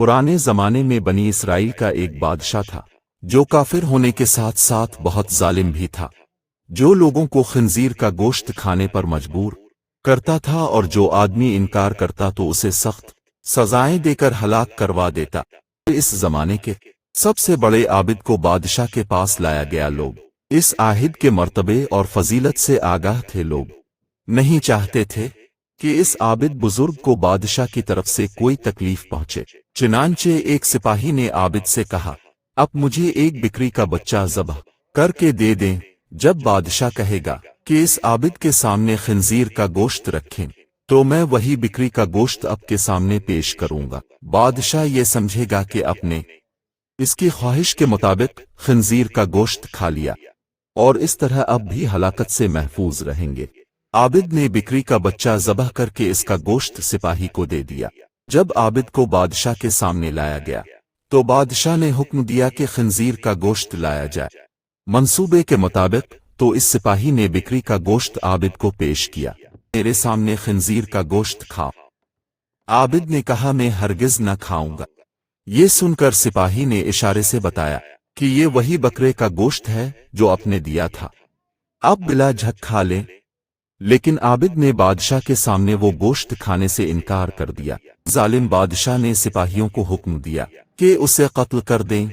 पुराने जमाने में बनी इसराइल का एक बादशाह था जो काफिर होने के साथ साथ बहुत जालिम भी था, जो लोगों को खंजीर का गोश्त खाने पर मजबूर करता था और जो आदमी इनकार करता तो उसे सख्त सजाएं देकर हलाक करवा देता। इस जमाने के सबसे बड़े आबिद को बादशाह के पास लाया गया। लोग इस आहिद के मर्तबे और फजीलत से आगाह थे। लोग नहीं चाहते थे कि इस आबिद बुजुर्ग को बादशाह की तरफ से कोई तकलीफ पहुंचे। चुनांचे एक सिपाही ने आबिद से कहा, अब मुझे एक बिक्री का बच्चा ज़बह करके दे दें। जब बादशाह कहेगा कि इस आबिद के सामने खंजीर का गोश्त रखें तो मैं वही बिक्री का गोश्त आपके सामने पेश करूंगा। बादशाह ये समझेगा कि आपने इसकी ख्वाहिश के मुताबिक खंजीर का गोश्त खा लिया और इस तरह अब भी हलाकत से महफूज रहेंगे। आबिद ने बिक्री का बच्चा ज़बह करके इसका गोश्त सिपाही को दे दिया। जब आबिद को बादशाह के सामने लाया गया तो बादशाह ने हुक्म दिया कि खंजीर का गोश्त लाया जाए। मंसूबे के मुताबिक तो इस सिपाही ने बिक्री का गोश्त आबिद को पेश किया। मेरे सामने खंजीर का गोश्त खाओ। आबिद ने कहा, मैं हरगिज न खाऊंगा। ये सुनकर सिपाही ने इशारे से बताया कि ये वही बकरे का गोश्त है जो आपने दिया था, आप बिला झक खा लें। लेकिन आबिद ने बादशाह के सामने वो गोश्त खाने से इनकार कर दिया। जालिम बादशाह ने सिपाहियों को हुक्म दिया कि उसे कत्ल कर दें।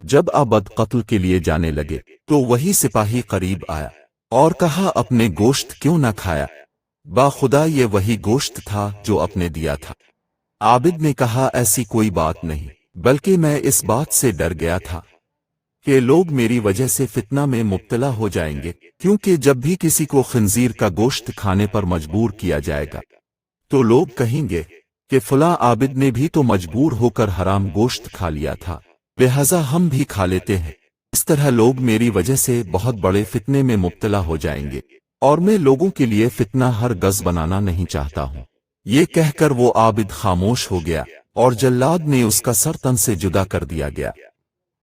जब आबिद कत्ल के लिए जाने लगे तो वही सिपाही करीब आया और कहा, अपने गोश्त क्यों न खाया? बाखुदा ये वही गोश्त था जो आपने दिया था। आबिद ने कहा, ऐसी कोई बात नहीं, बल्कि मैं इस बात से डर गया था कि लोग मेरी वजह से फितना में मुब्तला हो जाएंगे, क्योंकि जब भी किसी को खंजीर का गोश्त खाने पर मजबूर किया जाएगा तो लोग कहेंगे कि फलां आबिद ने भी तो मजबूर होकर हराम गोश्त खा लिया था, लिहाजा हम भी खा लेते हैं। इस तरह लोग मेरी वजह से बहुत बड़े फितने में मुब्तला हो जाएंगे और मैं लोगों के लिए फितना हर गज बनाना नहीं चाहता हूँ। ये कहकर वो आबिद खामोश हो गया और जल्लाद ने उसका सर तन से जुदा कर दिया गया।